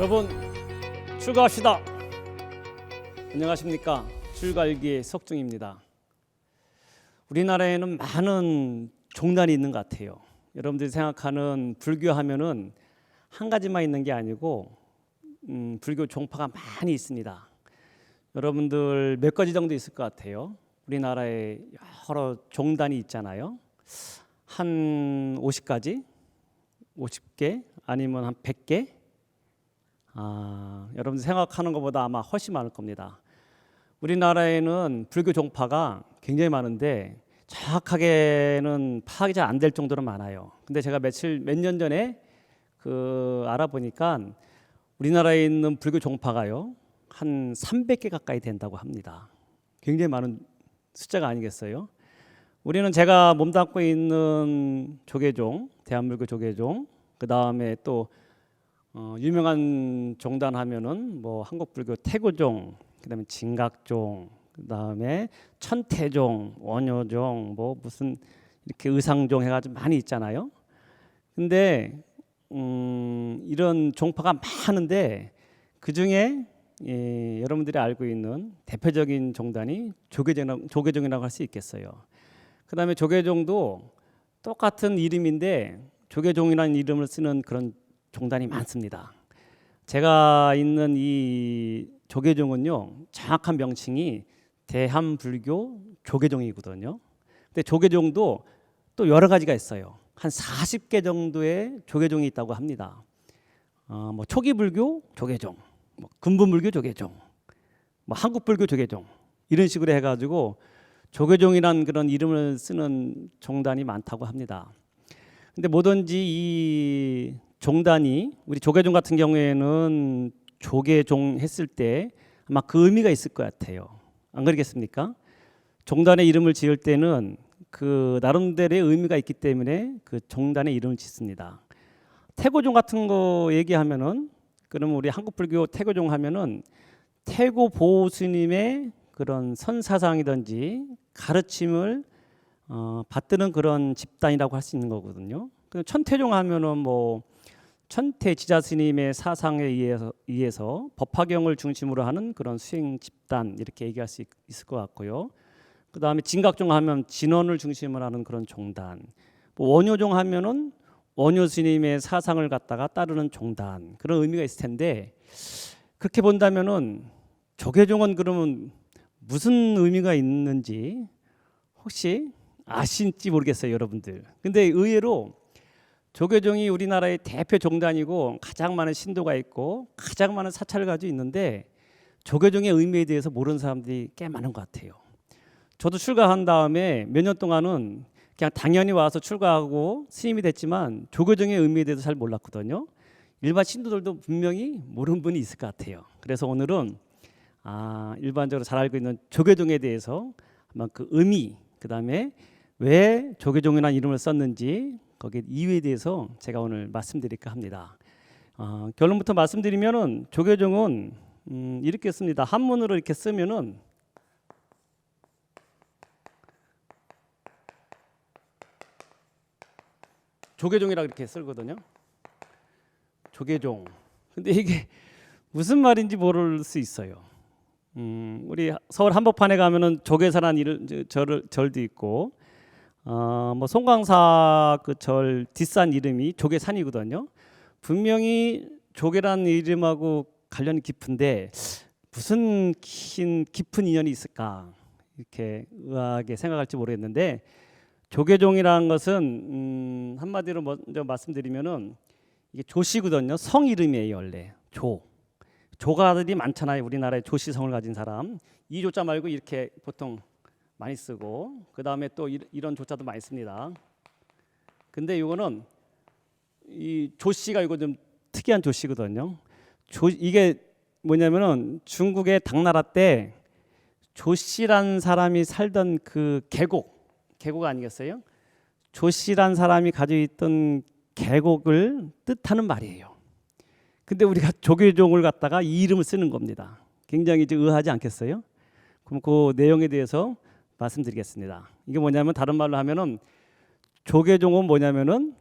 여러분 출가합시다. 안녕하십니까. 출가일기의 석중입니다. 우리나라에는 많은 종단이 있는 것 같아요. 여러분들이 생각하는 불교 하면은 한 가지만 있는 게 아니고 불교 종파가 많이 있습니다. 여러분들 몇 가지 정도 있을 것 같아요. 우리나라에 여러 종단이 있잖아요. 한 50가지? 50개? 아니면 한 100개? 여러분들 생각하는 것보다 아마 훨씬 많을 겁니다. 우리나라에는 불교 종파가 굉장히 많은데 정확하게는 파악이 잘 안 될 정도로 많아요. 근데 제가 몇 년 전에 알아보니까 우리나라에 있는 불교 종파가요 한 300개 가까이 된다고 합니다. 굉장히 많은 숫자가 아니겠어요? 우리는 제가 몸담고 있는 조계종, 대한불교 조계종, 그 다음에 또 유명한 종단 하면은 뭐 한국불교 태고종, 그 다음에 진각종, 그 다음에 천태종, 원효종, 뭐 무슨 이렇게 의상종 해가지고 많이 있잖아요. 근데 이런 종파가 많은데 그 중에 여러분들이 알고 있는 대표적인 종단이 조계종이라고 할 수 있겠어요. 그 다음에 조계종도 똑같은 이름인데 조계종이라는 이름을 쓰는 그런 종단이 많습니다. 제가 있는 이 조계종은요 정확한 명칭이 대한불교 조계종이거든요. 근데 조계종도 또 여러 가지가 있어요. 한 40개 정도의 조계종이 있다고 합니다. 뭐 초기불교 조계종, 뭐 근본불교 조계종, 뭐 한국불교 조계종 이런 식으로 해가지고 조계종이란 그런 이름을 쓰는 종단이 많다고 합니다. 근데 뭐든지 이 종단이 우리 조계종 같은 경우에는 조계종 했을 때 아마 그 의미가 있을 것 같아요. 안 그러겠습니까? 종단의 이름을 지을 때는 그 나름대로의 의미가 있기 때문에 그 종단의 이름을 짓습니다. 태고종 같은 거 얘기하면은 그러면 우리 한국불교 태고종 하면은 태고 보호 스님의 그런 선사상이든지 가르침을 받드는 그런 집단이라고 할 수 있는 거거든요. 천태종 하면은 뭐 천태 지자 스님의 사상에 의해서 법화경을 중심으로 하는 그런 수행 집단 이렇게 얘기할 수 있을 것 같고요. 그 다음에 진각종 하면 진원을 중심으로 하는 그런 종단. 뭐 원효종 하면은 원효 스님의 사상을 갖다가 따르는 종단 그런 의미가 있을 텐데 그렇게 본다면은 조계종은 그러면 무슨 의미가 있는지 혹시 아실지 모르겠어요, 여러분들. 근데 의외로 조계종이 우리나라의 대표 종단이고 가장 많은 신도가 있고 가장 많은 사찰을 가지고 있는데 조계종의 의미에 대해서 모르는 사람들이 꽤 많은 것 같아요. 저도 출가한 다음에 몇 년 동안은 그냥 당연히 와서 출가하고 스님이 됐지만 조계종의 의미에 대해서 잘 몰랐거든요. 일반 신도들도 분명히 모르는 분이 있을 것 같아요. 그래서 오늘은 일반적으로 잘 알고 있는 조계종에 대해서 아마 그 의미, 그 다음에 왜 조계종이라는 이름을 썼는지 거기에 이유에 대해서 제가 오늘 말씀드릴까 합니다. 결론부터 말씀드리면은 조계종은 이렇게 씁니다. 한문으로 이렇게 쓰면은 조계종이라고 이렇게 쓰거든요. 조계종. 근데 이게 무슨 말인지 모를 수 있어요. 우리 서울 한복판에 가면은 조계사라는 절도 있고, 뭐 송광사 그 절 뒷산 이름이 조계산이거든요. 분명히 조계라는 이름하고 관련이 깊은데 무슨 깊은 인연이 있을까 이렇게 의아하게 생각할지 모르겠는데 조계종이라는 것은 한마디로 먼저 말씀드리면은 이게 조씨거든요. 성 이름이에요 원래. 조가들이 많잖아요. 우리나라에 조씨성을 가진 사람. 이 조자 말고 이렇게 보통 많이 쓰고 그 다음에 또 이런 조자도 많이 씁니다. 근데 이거는 이 조씨가 이거 좀 특이한 조씨거든요. 이게 뭐냐면은 중국의 당나라 때 조씨란 사람이 살던 그 계곡 아니겠어요? 조씨란 사람이 가지고 있던 계곡을 뜻하는 말이에요. 근데 우리가 조계종을 갖다가 이 이름을 쓰는 겁니다. 굉장히 의아하지 않겠어요? 그럼 그 내용에 대해서 말씀드리겠습니다. 이게 뭐냐면 다른 말로 하면은 조계종은 뭐냐면은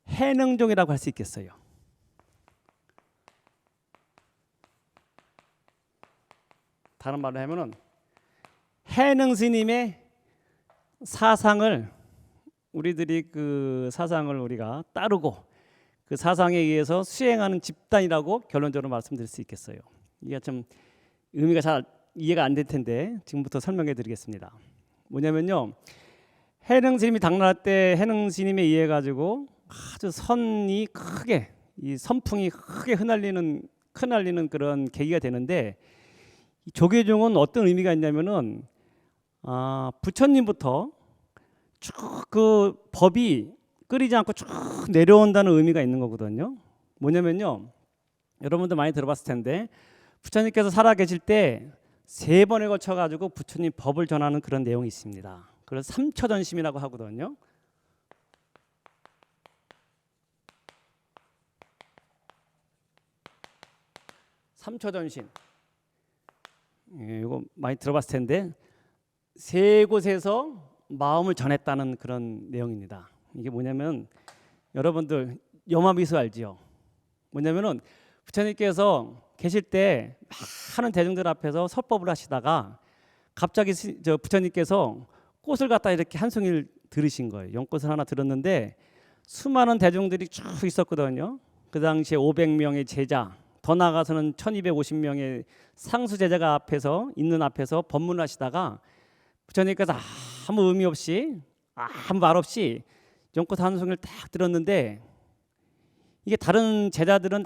해능종이라고 할 수 있겠어요. 다른 말로 하면은 해능 스님의 사상을 우리들이 그 사상을 우리가 따르고 그 사상에 의해서 수행하는 집단이라고 결론적으로 말씀드릴 수 있겠어요. 이게 좀 의미가 잘 이해가 안 될 텐데 지금부터 설명해 드리겠습니다. 뭐냐면요, 해능 스님이 당나라 때 해능 스님에 의해 가지고 아주 선이 크게, 이 선풍이 크게 흩날리는 그런 계기가 되는데, 이 조계종은 어떤 의미가 있냐면은 부처님부터 쭉 그 법이 끓이지 않고 쭉 내려온다는 의미가 있는 거거든요. 뭐냐면요, 여러분도 많이 들어봤을 텐데 부처님께서 살아 계실 때 3번에 걸쳐 가지고 부처님 법을 전하는 그런 내용이 있습니다. 그래서 삼처전심이라고 하거든요. 삼처전심. 이거 많이 들어봤을 텐데 3곳에서 마음을 전했다는 그런 내용입니다. 이게 뭐냐면 여러분들 염화미소 알지요? 뭐냐면은 부처님께서 계실 때 많은 대중들 앞에서 설법을 하시다가 갑자기 부처님께서 꽃을 갖다 이렇게 한 송이를 들으신 거예요. 연꽃을 하나 들었는데 수많은 대중들이 쭉 있었거든요. 그 당시에 500명의 제자, 더 나아가서는 1250명의 상수 제자가 앞에서 법문을 하시다가 부처님께서 아무 의미 없이 아무 말 없이 연꽃 한 송이를 딱 들었는데, 이게 다른 제자들은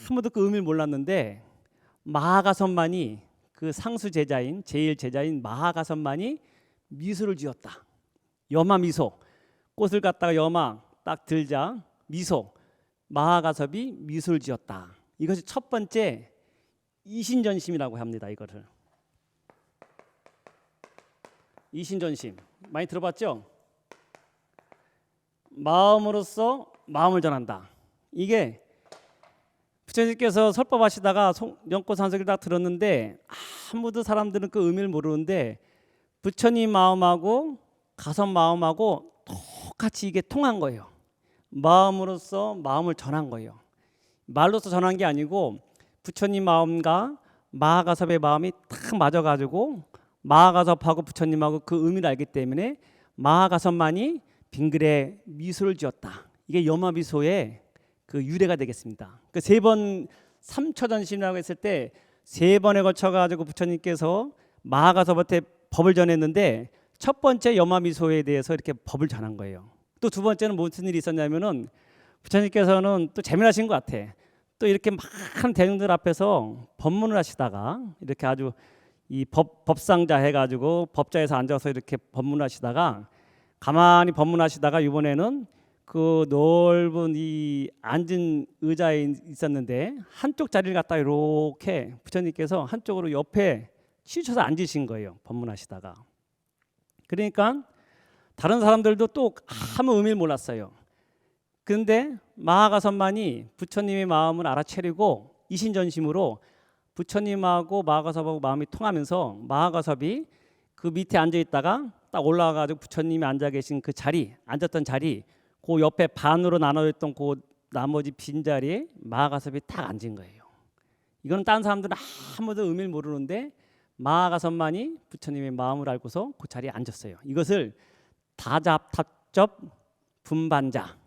아무도 그 의미를 몰랐는데 마하가선만이, 그 상수 제자인 제일 제자인 마하가선만이 미소를 지었다. 염화 미소. 꽃을 갖다가 염화 딱 들자 미소, 마하가섭이 미소를 지었다. 이것이 첫 번째 이신전심이라고 합니다. 이거를 이신전심 많이 들어봤죠? 마음으로써 마음을 전한다. 이게 부처님께서 설법하시다가 연꽃 한 송이를 딱 들었는데 아무도 사람들은 그 의미를 모르는데 부처님 마음하고 가섭 마음하고 똑같이 이게 통한 거예요. 마음으로써 마음을 전한 거예요. 말로서 전한 게 아니고 부처님 마음과 마하가섭의 마음이 딱 맞아가지고 마하가섭하고 부처님하고 그 의미를 알기 때문에 마하가섭만이 빙글에 미소를 지었다. 이게 염화미소의 그 유래가 되겠습니다. 그 3번 삼처전심이라고 했을 때 3번에 걸쳐 가지고 부처님께서 마하가섭한테 법을 전했는데 첫 번째 염화미소에 대해서 이렇게 법을 전한 거예요. 또 두 번째는 무슨 일이 있었냐면은 부처님께서는 또 재미나신 것 같아. 또 이렇게 많은 대중들 앞에서 법문을 하시다가 이렇게 아주 이 법상자 해가지고 법자에서 앉아서 이렇게 법문하시다가 가만히 법문하시다가 이번에는 그 넓은 이 앉은 의자에 있었는데 한쪽 자리를 갖다 이렇게 부처님께서 한쪽으로 옆에 치우쳐서 앉으신 거예요. 법문하시다가. 그러니까 다른 사람들도 또 아무 의미를 몰랐어요. 그런데 마하가섭만이 부처님의 마음을 알아채리고 이신전심으로 부처님하고 마하가섭하고 마음이 통하면서 마하가섭이 그 밑에 앉아 있다가 딱 올라가가지고 부처님이 앉아 계신 그 자리, 앉았던 자리, 그 옆에 반으로 나눠있던 그 나머지 빈 자리에 마하가섭이 딱 앉은 거예요. 이거는 다른 사람들은 아무도 의미를 모르는데 마하가섭만이 부처님의 마음을 알고서 그 자리에 앉았어요. 이것을 다잡탑접 분반자,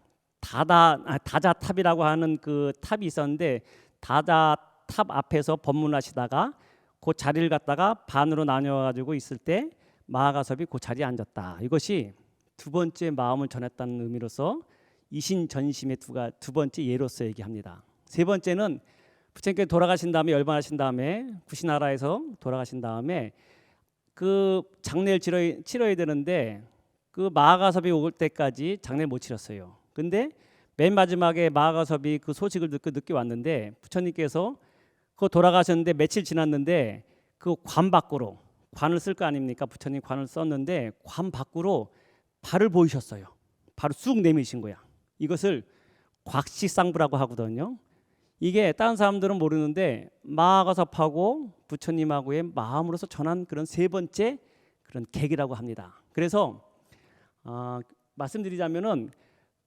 다자탑이라고 하는 그 탑이 있었는데 다자탑 앞에서 법문하시다가 그 자리를 갖다가 반으로 나뉘어가지고 있을 때 마하가섭이 그 자리에 앉았다. 이것이 두 번째 마음을 전했다는 의미로서 이신전심의 두 번째 예로서 얘기합니다. 세 번째는 부처님께 돌아가신 다음에 열반하신 다음에 구시나라에서 돌아가신 다음에 그 장례를 치러야 되는데 그 마하가섭이 올 때까지 장례를 못 치렀어요. 근데 맨 마지막에 마하가섭이 그 소식을 듣고 늦게 왔는데 부처님께서 그 돌아가셨는데 며칠 지났는데 그 관 밖으로, 관을 쓸 거 아닙니까? 부처님 관을 썼는데 관 밖으로 발을 보이셨어요. 발을 쑥 내미신 거야. 이것을 곽시상부라고 하거든요. 이게 다른 사람들은 모르는데 마하가섭하고 부처님하고의 마음으로서 전한 그런 세 번째 그런 계기라고 합니다. 그래서 말씀드리자면은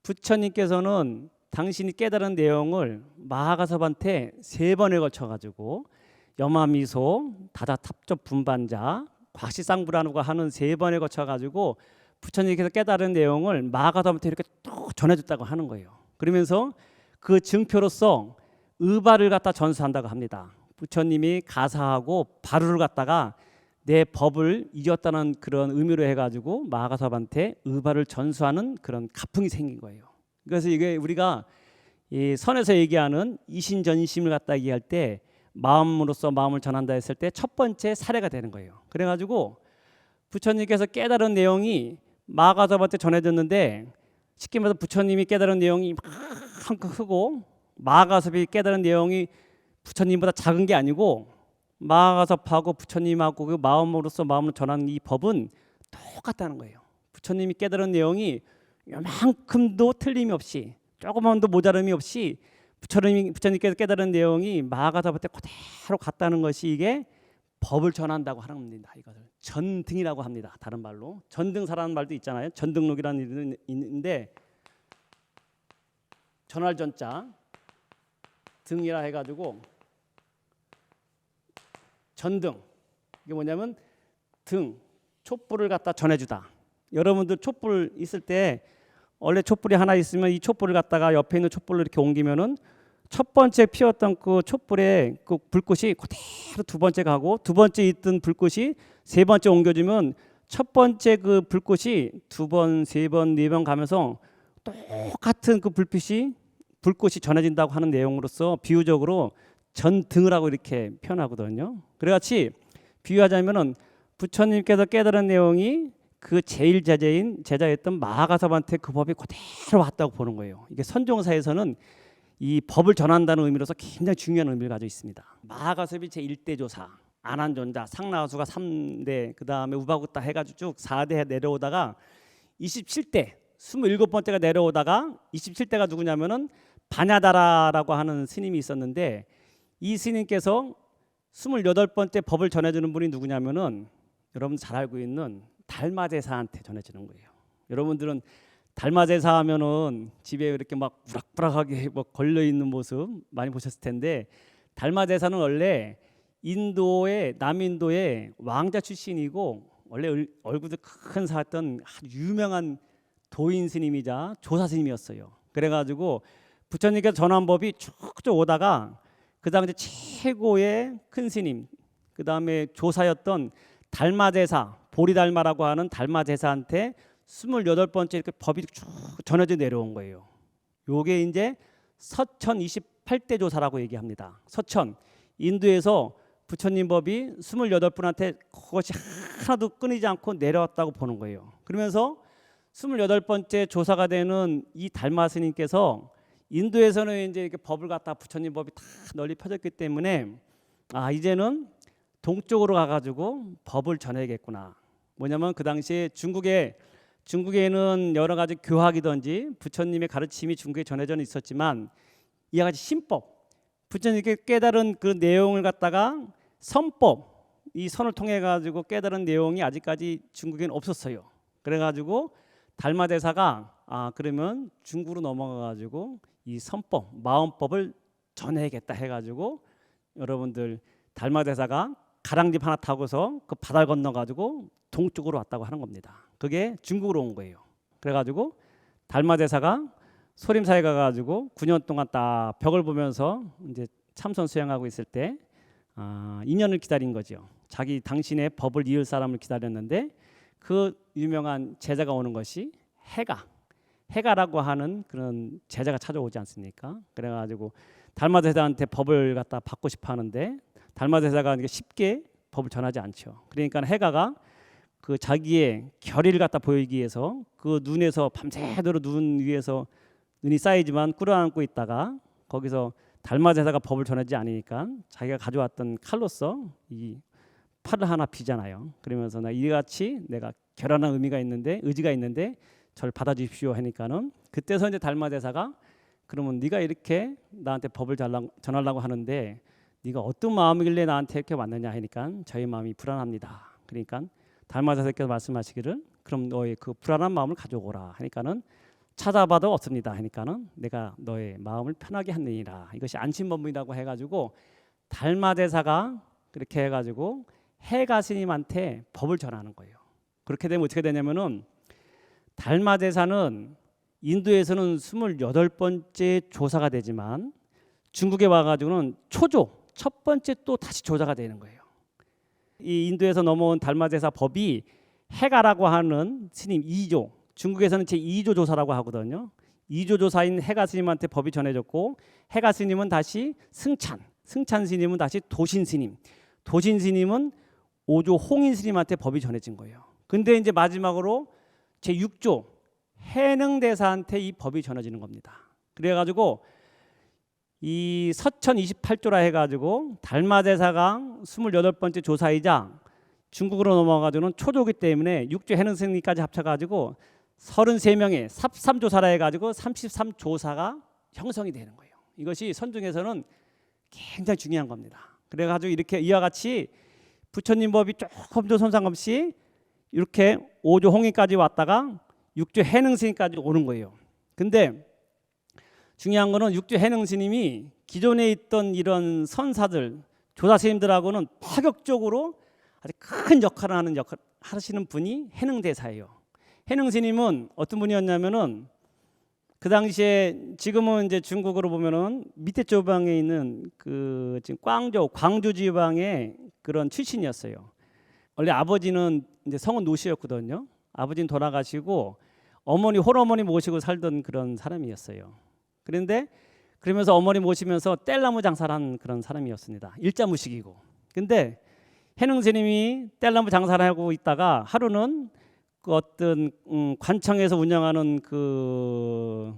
부처님께서는 당신이 깨달은 내용을 마하가섭한테 3번에 걸쳐 가지고 염화미소, 다다탑접 분반자, 과시상부라고 하는 3번에 거쳐 가지고 부처님께서 깨달은 내용을 마가서부터 이렇게 또 전해줬다고 하는 거예요. 그러면서 그 증표로서 의발을 갖다 전수한다고 합니다. 부처님이 가사하고 바루를 갖다가 내 법을 이겼다는 그런 의미로 해가지고 마가섭한테 의발을 전수하는 그런 가풍이 생긴 거예요. 그래서 이게 우리가 이 선에서 얘기하는 이신전심을 갖다 얘기할 때 마음으로서 마음을 전한다 했을 때 첫 번째 사례가 되는 거예요. 그래가지고 부처님께서 깨달은 내용이 마가섭한테 전해졌는데 쉽게 말해서 부처님이 깨달은 내용이 막 크고 마가섭이 깨달은 내용이 부처님보다 작은 게 아니고 마가섭하고 부처님하고 그 마음으로서 마음을 전하는 이 법은 똑같다는 거예요. 부처님이 깨달은 내용이 요만큼도 틀림이 없이 조금만도 모자름이 없이 부처님께서 깨달은 내용이 마가섭한테 그대로 같다는 것이 이게 법을 전한다고 하는 겁니다. 이것을 전등이라고 합니다. 다른 말로 전등사라는 말도 있잖아요. 전등록이라는 일은 있는데 전할 전자 등이라 해가지고 전등 이게 뭐냐면 등 촛불을 갖다 전해주다. 여러분들 촛불 있을 때 원래 촛불이 하나 있으면 이 촛불을 갖다가 옆에 있는 촛불로 이렇게 옮기면은 첫 번째 피웠던 그 촛불의 그 불꽃이 그대로 두 번째 가고 두 번째 있던 불꽃이 세 번째 옮겨주면 첫 번째 그 불꽃이 두 번, 세 번, 네 번 가면서 똑같은 그 불꽃이 전해진다고 하는 내용으로서 비유적으로 전등을 하고 이렇게 표현하거든요. 그래같이 비유하자면은 부처님께서 깨달은 내용이 그 제일 제자였던 마가섭한테 그 법이 그대로 왔다고 보는 거예요. 이게 선종사에서는 이 법을 전한다는 의미로서 굉장히 중요한 의미를 가지고 있습니다. 마가섭이 제1대 조사, 안한존자, 상나수가 3대, 그 다음에 우바구타 해가지고 쭉 4대 내려오다가 27대, 27번째가 내려오다가 27대가 누구냐면은 바냐다라라고 하는 스님이 있었는데 이 스님께서 28번째 법을 전해주는 분이 누구냐면은 여러분 잘 알고 있는 달마제사한테 전해지는 거예요. 여러분들은 달마제사 하면은 집에 이렇게 막 우락부락하게 뭐 걸려 있는 모습 많이 보셨을 텐데 달마제사는 원래 인도의 남인도의 왕자 출신이고 원래 얼굴도 큰 사였던 아주 유명한 도인 스님이자 조사 스님이었어요. 그래가지고 부처님께서 전한 법이 쭉쭉 오다가 그 당시 최고의 큰 스님, 그 다음에 조사였던 달마제사, 보리달마라고 하는 달마제사한테 28번째 이렇게 법이 쭉 전해져 내려온 거예요. 요게 이제 서천 28대 조사라고 얘기합니다. 서천, 인도에서 부처님 법이 28분한테 그것이 하나도 끊이지 않고 내려왔다고 보는 거예요. 그러면서 28번째 조사가 되는 이 달마 스님께서 인도에서는 이제 이렇게 법을 갖다 부처님 법이 다 널리 펴졌기 때문에 이제는 동쪽으로 가가지고 법을 전해야겠구나. 뭐냐면 그 당시에 중국에는 여러 가지 교학이든지 부처님의 가르침이 중국에 전해져 있었지만 이와 같이 신법, 부처님께 깨달은 그 내용을 갖다가 선법, 이 선을 통해 가지고 깨달은 내용이 아직까지 중국에는 없었어요. 그래가지고 달마대사가 그러면 중국으로 넘어가 가지고 이 선법, 마음법을 전해야겠다 해가지고 여러분들 달마대사가 가랑집 하나 타고서 그 바다를 건너 가지고 동쪽으로 왔다고 하는 겁니다. 그게 중국으로 온 거예요. 그래가지고 달마대사가 소림사에 가가지고 9년 동안 딱 벽을 보면서 이제 참선 수행하고 있을 때 2년을 기다린 거죠. 자기 당신의 법을 이을 사람을 기다렸는데 그 유명한 제자가 오는 것이 해가라고 하는 그런 제자가 찾아오지 않습니까? 그래가지고 달마대사한테 법을 갖다 받고 싶어 하는데 달마대사가 쉽게 법을 전하지 않죠. 그러니까 해가가 그 자기의 결의를 갖다 보이기 위해서 그 눈에서 밤새도록 눈 위에서 눈이 쌓이지만 끌어안고 있다가 거기서 달마대사가 법을 전하지 않으니까 자기가 가져왔던 칼로서 이 팔을 하나 비잖아요. 그러면서 이같이 내가 결연한 의지가 있는데 저를 받아주십시오 하니까는 그때서 이제 달마대사가 그러면 네가 이렇게 나한테 법을 전하려고 하는데 네가 어떤 마음이길래 나한테 이렇게 왔느냐 하니까 저희 마음이 불안합니다. 그러니까 달마대사께서 말씀하시기를 그럼 너의 그 불안한 마음을 가져오라 하니까는 찾아봐도 없습니다 하니까는 내가 너의 마음을 편하게 하느니라. 이것이 안심법문이라고 해가지고 달마제사가 그렇게 해가지고 해가 스님한테 법을 전하는 거예요. 그렇게 되면 어떻게 되냐면은 달마제사는 인도에서는 28번째 조사가 되지만 중국에 와가지고는 초조 첫 번째 또 다시 조사가 되는 거예요. 이 인도에서 넘어온 달마제사 법이 해가라고 하는 스님 2조, 중국에서는 제 2조 조사라고 하거든요. 2조 조사인 해가 스님한테 법이 전해졌고 해가 스님은 다시 승찬 스님은 다시 도신 스님, 도신 스님은 5조 홍인 스님한테 법이 전해진 거예요. 근데 이제 마지막으로 제 6조 해능대사한테 이 법이 전해지는 겁니다. 그래가지고 이 서천 28조라 해가지고 달마제사가 28번째 조사이자 중국으로 넘어가지고는 초조기 때문에 6조 해능스님까지 합쳐가지고 33명의 삽삼조사라 해가지고 33조사가 형성이 되는 거예요. 이것이 선중에서는 굉장히 중요한 겁니다. 그래가지고 이렇게 이와 같이 부처님 법이 조금 더 손상 없이 이렇게 5조 홍인까지 왔다가 6조 해능스님까지 오는 거예요. 근데 중요한 거는 6조 해능스님이 기존에 있던 이런 선사들 조사 스님들하고는 파격적으로 아주 큰 역할을 하시는 분이 해능대사예요. 해능스님은 어떤 분이었냐면은 그 당시에 지금은 이제 중국으로 보면은 밑에 지방에 있는 그 지금 광주 지방의 그런 출신이었어요. 원래 아버지는 이제 성은 노씨였거든요. 아버지는 돌아가시고 어머니 홀어머니 모시고 살던 그런 사람이었어요. 그런데 그러면서 어머니 모시면서 뗄나무 장사를 한 그런 사람이었습니다. 일자무식이고. 근데 해능스님이 뗄나무 장사를 하고 있다가 하루는 그 어떤 관청에서 운영하는 그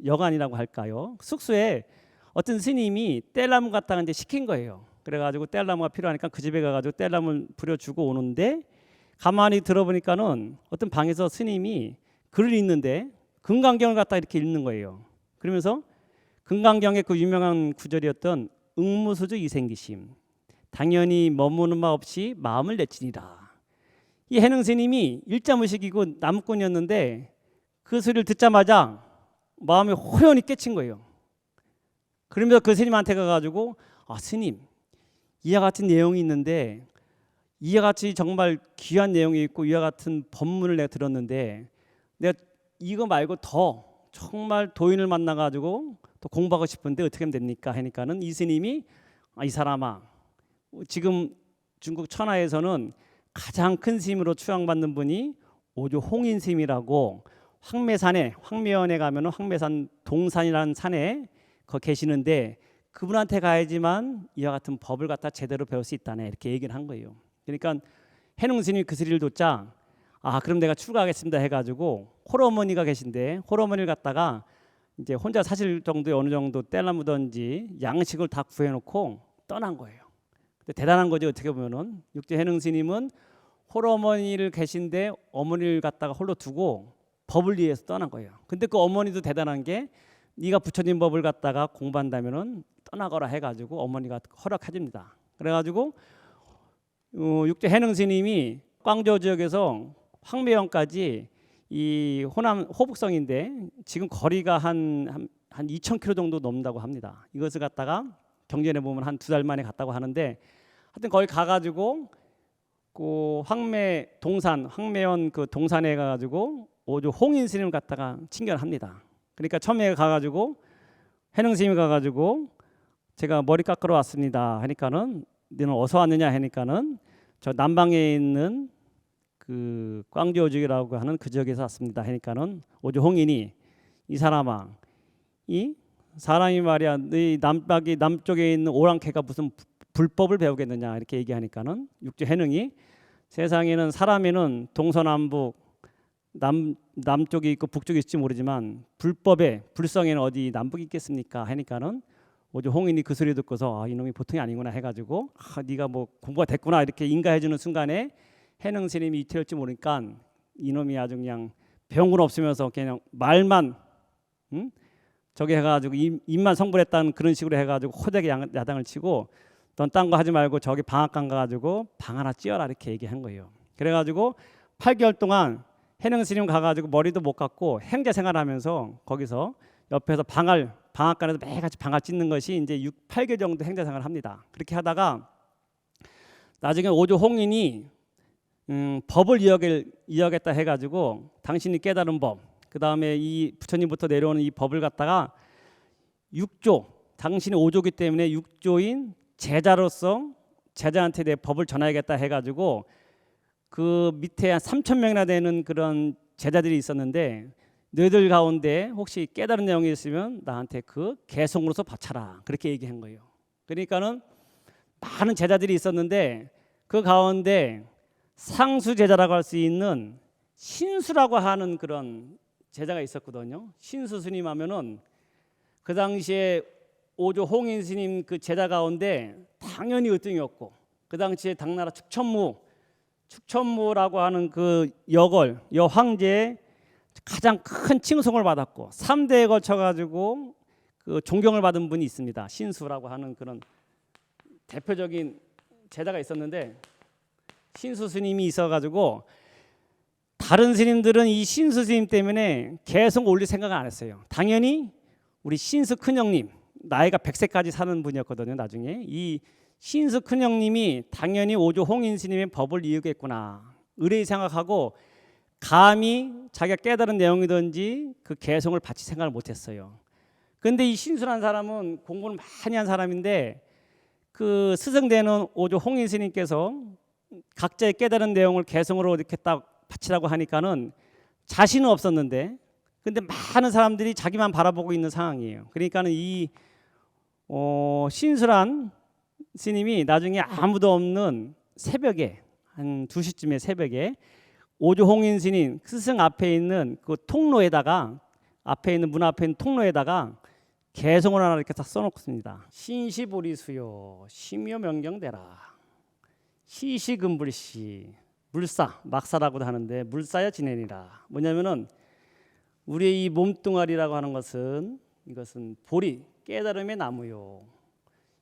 여관이라고 할까요? 숙소에 어떤 스님이 뗄나무 갖다가 이제 시킨 거예요. 그래가지고 뗄나무가 필요하니까 그 집에 가가지고 뗄나무를 부려주고 오는데 가만히 들어보니까는 어떤 방에서 스님이 글을 읽는데 금강경을 갖다 이렇게 읽는 거예요. 그러면서 금강경의 그 유명한 구절이었던 응무수주 이생기심 당연히 머무는 마 없이 마음을 내치니라. 이 해능스님이 일자무식이고 나무꾼이었는데 그 소리를 듣자마자 마음이 호련히 깨친 거예요. 그러면서 그 스님한테 가가지고 스님 이와 같은 내용이 있는데 이와 같이 정말 귀한 내용이 있고 이와 같은 법문을 내가 들었는데 내가 이거 말고 더 정말 도인을 만나가지고 또 공부하고 싶은데 어떻게 하면 됩니까? 하니까는 이 스님이 이 사람아 지금 중국 천하에서는 가장 큰 스님으로 추앙받는 분이 5조 홍인 스님이라고 황매산에 황매원에 가면은 황매산 동산이라는 산에 거기 계시는데 그분한테 가야지만 이와 같은 법을 갖다 제대로 배울 수 있다네 이렇게 얘기를 한 거예요. 그러니까 해능스님이 그 소리를 듣자 그럼 내가 출가하겠습니다 해가지고 홀어머니가 계신데 홀어머니를 갖다가 이제 혼자 사실 정도의 어느 정도 뗄나무든지 양식을 다 구해놓고 떠난 거예요. 근데 대단한 거죠. 어떻게 보면은 6조 해능스님은 홀어머니를 계신데 어머니를 갖다가 홀로 두고 법을 위해서 떠난 거예요. 근데 그 어머니도 대단한 게 네가 부처님 법을 갖다가 공부한다면은 떠나거라 해가지고 어머니가 허락해줍니다. 그래가지고 6조 해능스님이 광저우 지역에서 황매영까지 이 호남 호북성인데 지금 거리가 한 2,000km 정도 넘는다고 합니다. 이것을 갖다가 경전에 보면 한 2달 만에 갔다고 하는데 하여튼 거기 가가지고 그 황매원 그 동산에 가가지고 5조 홍인 스님을 갖다가 친견합니다. 그러니까 처음에 가가지고 해능스님이 가가지고 제가 머리 깎으러 왔습니다 하니까는 너는 어디서 왔느냐 하니까는 저 남방에 있는 그 광저우 지역이라고 하는 그 지역에서 왔습니다 하니까는 5조 홍인이 이 사람아 이 사람이 말이야 네 남쪽에 있는 오랑캐가 무슨 불법을 배우겠느냐 이렇게 얘기하니까는 6조 해능이 세상에는 사람에는 동서남북 남쪽이 있고 북쪽이 있을지 모르지만 불법의 불성에는 어디 남북이 있겠습니까 하니까는 5조 홍인이 그 소리 듣고서 이놈이 보통이 아니구나 해가지고 네가 뭐 공부가 됐구나 이렇게 인가해주는 순간에 해능스님이 이태일지 모르니까 이놈이 아주 그냥 배운 건 없으면서 그냥 말만 저기 해가지고 입만 성불했다는 그런 식으로 해가지고 호되게 야당을 치고 넌 딴 거 하지 말고 저기 방앗간 가가지고 방 하나 찌어라 이렇게 얘기한 거예요. 그래가지고 8개월 동안 해능스님 가가지고 머리도 못 깎고 행제 생활하면서 거기서 옆에서 방을 방앗간에서 매일같이 방앗 찢는 것이 이제 6, 8개 정도 행자생활을 합니다. 그렇게 하다가 나중에 오조 홍인이 법을 이어겠다 해가지고 당신이 깨달은 법, 그 다음에 이 부처님부터 내려오는 이 법을 갖다가 6조, 당신이 5조기 때문에 6조인 제자로서 제자한테 내 법을 전하겠다 해가지고 그 밑에 한 3,000명이나 되는 그런 제자들이 있었는데 너희들 가운데 혹시 깨달은 내용이 있으면 나한테 그 개송으로서 바쳐라, 그렇게 얘기한 거예요. 그러니까는 많은 제자들이 있었는데 그 가운데 상수 제자라고 할 수 있는 신수라고 하는 그런 제자가 있었거든요. 신수 스님 하면은 그 당시에 오조 홍인 스님 그 제자 가운데 당연히 으뜸이었고, 그 당시에 당나라 축천무라고 하는 그 여황제의 가장 큰 칭송을 받았고 3대에 걸쳐 가지고 그 존경을 받은 분이 있습니다. 신수라고 하는 그런 대표적인 제자가 있었는데, 신수 스님이 있어 가지고 다른 스님들은 이 신수 스님 때문에 계속 올릴 생각을 안 했어요. 당연히 우리 신수 큰형님, 나이가 100세까지 사는 분이었거든요. 나중에 이 신수 큰형님이 당연히 오조 홍인 스님의 법을 이으겠구나 의뢰 생각하고 감히 자기가 깨달은 내용이든지 그 개송을 바칠 생각을 못했어요. 그런데 이 신수라는 사람은 공부를 많이 한 사람인데 그 스승되는 오조 홍인 스님께서 각자의 깨달은 내용을 개송으로 이렇게 딱 바치라고 하니까는 자신은 없었는데, 근데 많은 사람들이 자기만 바라보고 있는 상황이에요. 그러니까는 이 신수란 스님이 나중에 아무도 없는 새벽에 한 2시쯤에 새벽에 오조 홍인 스님 스승 앞에 있는 그 통로에다가, 앞에 있는 문 앞에 있는 통로에다가 개송을 하나 이렇게 딱 써놓습니다. 신시보리수요 심요 명경대라 시시금불시 물사, 막사라고도 하는데 물사야 지내니라. 뭐냐면은 우리의 이 몸뚱아리라고 하는 것은 이것은 보리, 깨달음의 나무요.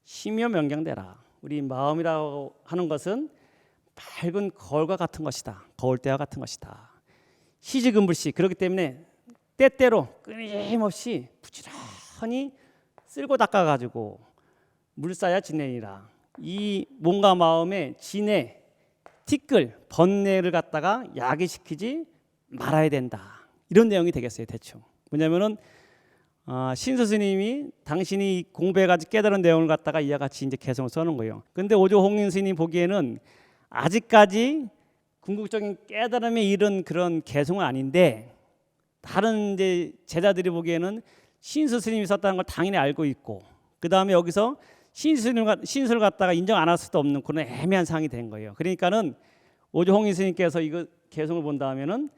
심요 명경대라. 우리 마음이라고 하는 것은 밝은 거울과 같은 것이다. 거울대와 같은 것이다. 시시금불시, 그렇기 때문에 때때로 끊임없이 부지런히 쓸고 닦아가지고 물사야 지내니라. 이 몸과 마음의 진해, 티끌, 번뇌를 갖다가 야기시키지 말아야 된다. 이런 내용이 되겠어요. 대충 뭐냐면은 신수 스님이 당신이 공부해가지고 깨달은 내용을 갖다가 이와 같이 이제 개성을 써놓은 거예요. 근데 오조 홍인 스님 보기에는 아직까지 궁극적인 깨달음에 이른 그런 개성은 아닌데, 다른 이제 제자들이 보기에는 신수 스님이 썼다는 걸 당연히 알고 있고, 그 다음에 여기서 신수를 갖다가 인정 안 할 수도 없는 그런 애매한 상황이 된 거예요. 그러니까는 오조 홍인 스님께서 이거 개성을 본다 하면은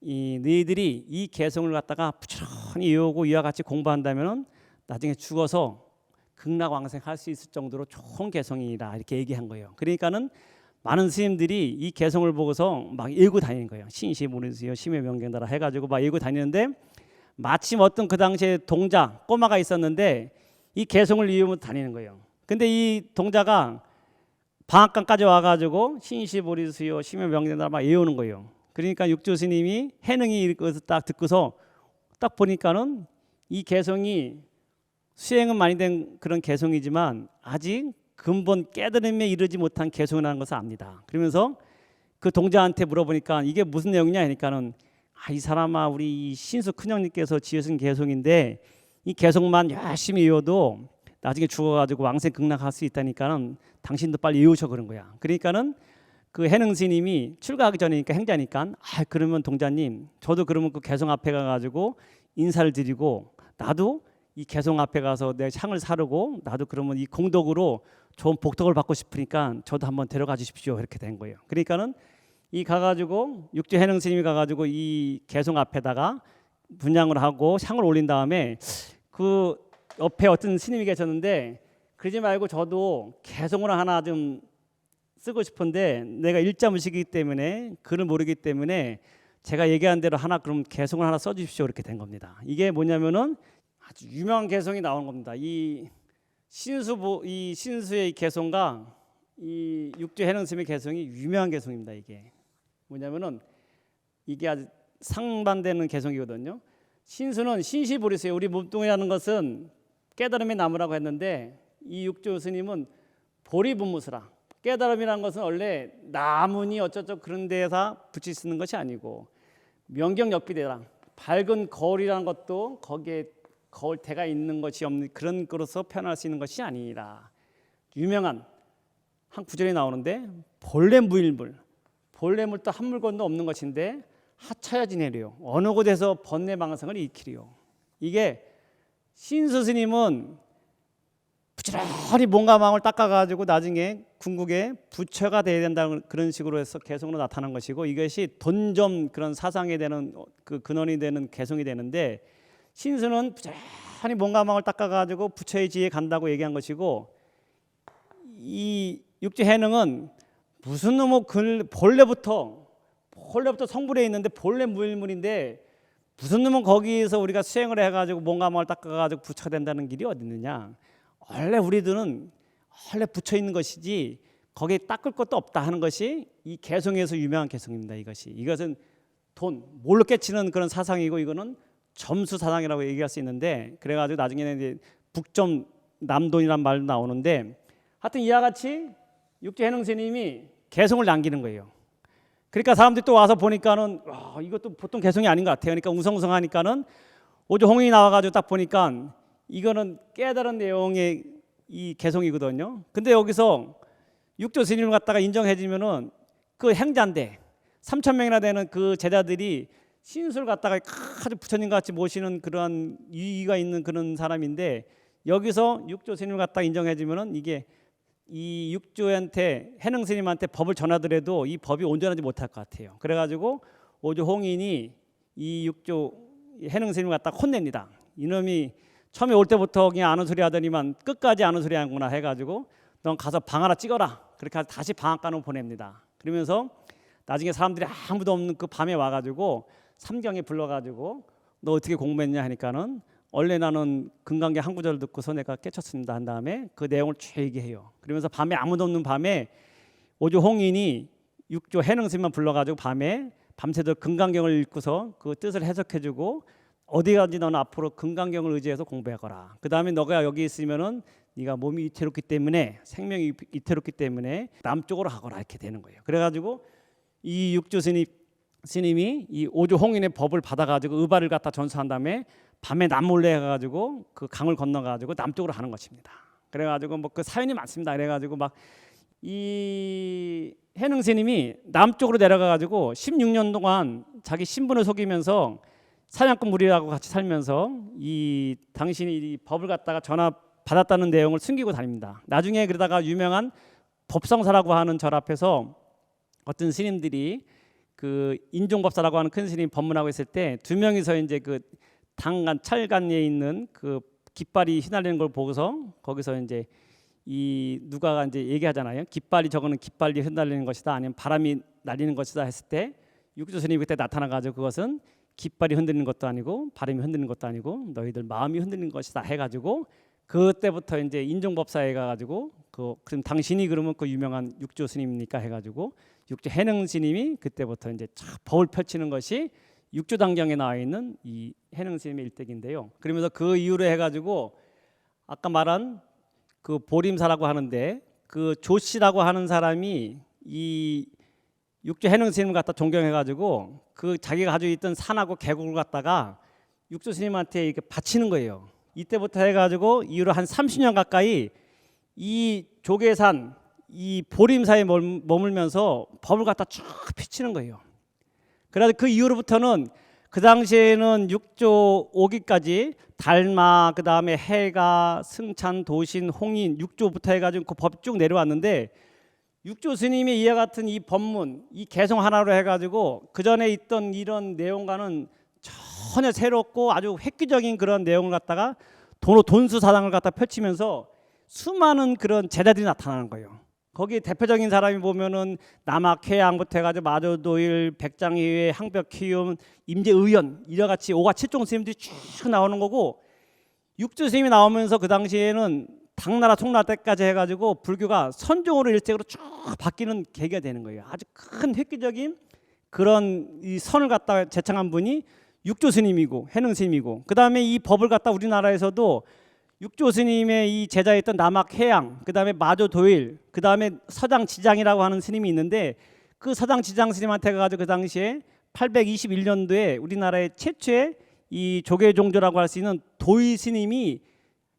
이 너희들이 이 개성을 갖다가 부지런히 외우고 이와 같이 공부한다면은 나중에 죽어서 극락왕생할 수 있을 정도로 좋은 개성이라 이렇게 얘기한 거예요. 그러니까는 많은 스님들이 이 개성을 보고서 막 외우고 다니는 거예요. 신시보리수요 심요 명경대라 해가지고 막 외우고 다니는데, 마침 어떤 그 당시에 동자 꼬마가 있었는데 이 개성을 이으면서 다니는 거예요. 근데 이 동자가 방앗간까지 와가지고 신시보리수요 심요 명경대라 막 외우는 거예요. 그러니까 육조 스님이 해능이 이것을 딱 듣고서 딱 보니까는 이 개성이 수행은 많이 된 그런 개성이지만 아직 근본 깨달음에 이르지 못한 개성이라는 것을 압니다. 그러면서 그 동자한테 물어보니까 이게 무슨 내용이냐 하니까는 이 사람아, 우리 신수 큰형님께서 지으신 개성인데 이 개성만 열심히 외워도 나중에 죽어가지고 왕생 극락할 수 있다니까는 당신도 빨리 외우셔 그런 거야. 그러니까는 그 해능 스님이 출가하기 전이니까 행자니까 그러면 동자님, 저도 그러면 그 개성 앞에 가가지고 인사를 드리고 나도 이 개성 앞에 가서 내 향을 사르고 나도 그러면 이 공덕으로 좋은 복덕을 받고 싶으니까 저도 한번 데려가 주십시오. 이렇게 된 거예요. 그러니까는 이 가가지고 육조 해능 스님이 가가지고 이 개성 앞에다가 분향을 하고 향을 올린 다음에 그 옆에 어떤 스님이 계셨는데, 그러지 말고 저도 개성을 하나 좀 쓰고 싶은데 내가 일자무식이기 때문에 글을 모르기 때문에 제가 얘기한 대로 하나 그럼 개성을 하나 써주십시오. 이렇게 된 겁니다. 이게 뭐냐면은 아주 유명한 개성이 나오는 겁니다. 이 신수의 이 개성과 이 육조 해능 스님의 개성이 유명한 개성입니다. 이게 뭐냐면은 이게 아주 상반되는 개성이거든요. 신수는 신시보리수예요. 우리 몸뚱이라는 것은 깨달음의 나무라고 했는데 이 육조 스님은 보리분무수라. 깨달음이라는 것은 원래 나무니 어쩌고 그런 데에서 붙일 수 있는 것이 아니고 명경역비대라. 밝은 거울이라는 것도 거기에 거울대가 있는 것이 없는 그런 거로서 표현할 수 있는 것이 아니라 유명한 한 구절이 나오는데 본래 무일물, 본래 물도 한 물건도 없는 것인데 하차야 지내려 어느 곳에서 번뇌방성을 일으키리요. 이게 신수 스님은 부지런히 몸과 마음을 닦아가지고 나중에 궁극의 부처가 돼야 된다는 그런 식으로 해서 개성으로 나타난 것이고 이것이 돈점 그런 사상에 되는 그 근원이 되는 개성이 되는데 신수는 부지런히 몸과 마음을 닦아가지고 부처의 지혜에 간다고 얘기한 것이고 이 육조해능은 무슨 놈의 본래부터 성불에 있는데 본래 무일물인데 무슨 놈은 거기에서 우리가 수행을 해가지고 몸과 마음을 닦아가지고 부처가 된다는 길이 어디 있느냐. 원래 우리들은 원래 붙여 있는 것이지 거기에 닦을 것도 없다 하는 것이 이 개성에서 유명한 개성입니다. 이것은 돈 뭘로 깨치는 그런 사상이고 이거는 점수 사상이라고 얘기할 수 있는데 그래가지고 나중에는 이제 북점 남돈이란 말도 나오는데 하여튼 이와 같이 육조해능 스님이 개성을 남기는 거예요. 그러니까 사람들이 또 와서 보니까는 이것도 보통 개성이 아닌 것 같아요. 그러니까 웅성웅성하니까는 오조 홍인이 나와가지고 딱 보니까 이거는 깨달은 내용의 이 개성이거든요. 근데 여기서 육조 스님을 갖다가 인정해주면은 그 행자인데 3,000명이나 되는 그 제자들이 신수를 갖다가 아주 부처님 같이 모시는 그런 유의가 있는 그런 사람인데 여기서 육조 스님을 갖다가 인정해주면은 이게 이 육조한테 해능 스님한테 법을 전하더라도 이 법이 온전하지 못할 것 같아요. 그래가지고 오조 홍인이 이 육조 해능 스님을 갖다가 혼냅니다. 이놈이 처음에 올 때부터 그냥 아는 소리 하더니만 끝까지 아는 소리 하는구나 해가지고 넌 가서 방 하나 찍어라. 그렇게 해서 다시 방앗간으로 보냅니다. 그러면서 나중에 사람들이 아무도 없는 그 밤에 와가지고 삼경에 불러가지고 너 어떻게 공부했냐 하니까는 원래 나는 금강계 한 구절 듣고서 내가 깨쳤습니다 한 다음에 그 내용을 쭉 얘기해요. 그러면서 밤에 아무도 없는 밤에 오조 홍인이 육조 해능 스님만 불러가지고 밤새도록 금강경을 읽고서 그 뜻을 해석해주고 어디 가든지 너는 앞으로 금강경을 의지해서 공부해거라. 그 다음에 너가 여기 있으면은 네가 몸이 이태롭기 때문에 생명이 이태롭기 때문에 남쪽으로 가거라 이렇게 되는 거예요. 그래가지고 이 육조 스님이 이 오조 홍인의 법을 받아가지고 의발을 갖다 전수한 다음에 밤에 남몰래 해가지고 그 강을 건너가지고 남쪽으로 가는 것입니다. 그래가지고 뭐 그 사연이 많습니다. 그래가지고 막 이 해능 스님이 남쪽으로 내려가가지고 16년 동안 자기 신분을 속이면서 사냥꾼 무리하고 같이 살면서 이 당신이 이 법을 갖다가 전화 받았다는 내용을 숨기고 다닙니다. 나중에 그러다가 유명한 법성사라고 하는 절 앞에서 어떤 스님들이 그 인종법사라고 하는 큰 스님 법문하고 있을 때 두 명이서 이제 그 당간 철간에 있는 그 깃발이 휘날리는 걸 보고서 거기서 이제 이 누가가 이제 얘기하잖아요. 깃발이 저거는 깃발이 휘날리는 것이다 아니면 바람이 날리는 것이다 했을 때 육조 스님이 그때 나타나 가지고 그것은 깃발이 흔들리는 것도 아니고 바람이 흔들리는 것도 아니고 너희들 마음이 흔들리는 것이다 해가지고 그때부터 이제 인종법사에 가가지고 그럼 당신이 그러면 그 유명한 육조 스님입니까 해가지고 육조 해능 스님이 그때부터 이제 법을 펼치는 것이 육조당경에 나와 있는 이 해능 스님의 일대기인데요. 그러면서 그 이후로 해가지고 아까 말한 그 보림사라고 하는데 그 조씨라고 하는 사람이 이 육조 해능 스님을 갖다 존경해가지고 그 자기가 가지고 있던 산하고 계곡을 갖다가 육조 스님한테 이렇게 바치는 거예요. 이때부터 해가지고 이후로 한 30년 가까이 이 조계산 이 보림사에 머물면서 법을 갖다 쭉 펼치는 거예요. 그래서 그 이후로부터는 그 당시에는 육조 5기까지 달마 그 다음에 해가 승찬 도신 홍인 육조부터 해가지고 그 법이 쭉 내려왔는데 육조 스님이 이와 같은 이 법문 이 개성 하나로 해가지고 그 전에 있던 이런 내용과는 전혀 새롭고 아주 획기적인 그런 내용을 갖다가 돈수 사상을 갖다 펼치면서 수많은 그런 제자들이 나타나는 거예요. 거기 대표적인 사람이 보면은 남학회양부터 해가지고 마조도일, 백장희회, 항벽희움, 임재의연 이와같이 5가 7종 스님들이 쭉 나오는 거고 육조 스님이 나오면서 그 당시에는 당나라 총나 때까지 해가지고 불교가 선종으로 일색으로 쭉 바뀌는 계기가 되는 거예요. 아주 큰 획기적인 그런 이 선을 갖다가 제창한 분이 육조 스님이고 해능 스님이고, 그 다음에 이 법을 갖다 우리나라에서도 육조 스님의 이 제자였던 남학해양, 그 다음에 마조도일, 그 다음에 서장지장이라고 하는 스님이 있는데, 그 서장지장 스님한테 가가지고 그 당시에 821년도에 우리나라의 최초의 이 조계종조라고 할 수 있는 도의 스님이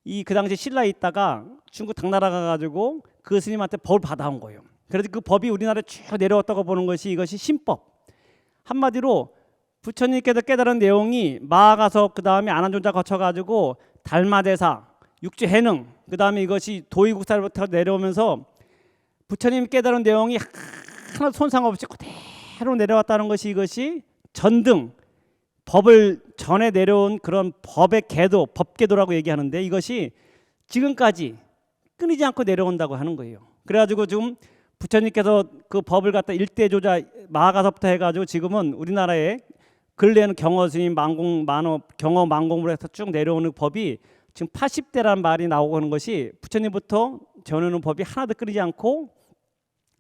이 그 당시 신라에 있다가 중국 당나라 가가지고 그 스님한테 법을 받아온 거예요. 그래서 그 법이 우리나라에 쭉 내려왔다고 보는 것이 이것이 신법. 한마디로 부처님께서 깨달은 내용이 마가서, 그 다음에 안한존자 거쳐가지고 달마대사, 육주해능, 그 다음에 이것이 도의국사로부터 내려오면서 부처님 깨달은 내용이 하나 손상 없이 그대로 내려왔다는 것이, 이것이 전등, 법을 전에 내려온 그런 법의 계도, 법계도라고 얘기하는데, 이것이 지금까지 끊이지 않고 내려온다고 하는 거예요. 그래가지고 지금 부처님께서 그 법을 갖다 일대조자 마가서부터 해가지고 지금은 우리나라에 근래에는 경어스님, 경어 만공으로 해서 쭉 내려오는 법이 지금 80대라는 말이 나오고 하는 것이, 부처님부터 전해오는 법이 하나도 끊이지 않고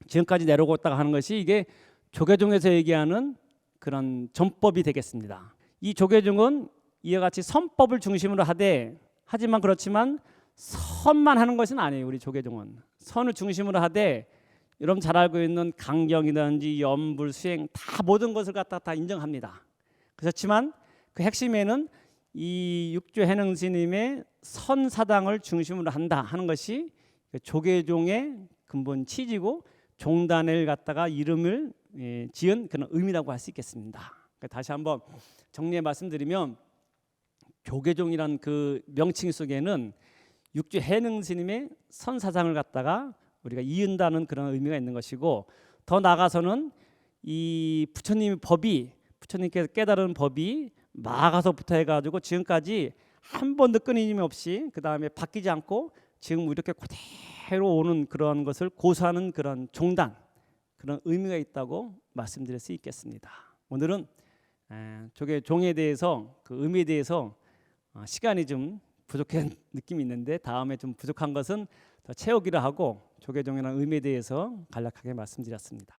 지금까지 내려오고 있다고 하는 것이, 이게 조계종에서 얘기하는 그런 전법이 되겠습니다. 이 조계종은 이와 같이 선법을 중심으로 하되, 하지만 그렇지만 선만 하는 것은 아니에요. 우리 조계종은 선을 중심으로 하되, 여러분 잘 알고 있는 강경이든지 염불, 수행 다 모든 것을 갖다 다 인정합니다. 그렇지만 그 핵심에는 이 육조해능 스님의 선사당을 중심으로 한다 하는 것이 조계종의 근본 취지고, 종단을 갖다가 이름을 지은 그런 의미라고 할 수 있겠습니다. 다시 한번 정리해 말씀드리면, 조계종이란 그 명칭 속에는 육조해능 스님의 선사상을 갖다가 우리가 이은다는 그런 의미가 있는 것이고, 더 나아가서는 이 부처님의 법이, 부처님께서 깨달은 법이 마가서부터 해가지고 지금까지 한 번도 끊임없이 그 다음에 바뀌지 않고 지금 이렇게 그대로 오는 그런 것을 고수하는 그런 종단, 그런 의미가 있다고 말씀드릴 수 있겠습니다. 오늘은 조계종에 대해서, 그 의미에 대해서 시간이 좀 부족한 느낌이 있는데, 다음에 좀 부족한 것은 더 채우기로 하고 조계종이라는 의미에 대해서 간략하게 말씀드렸습니다.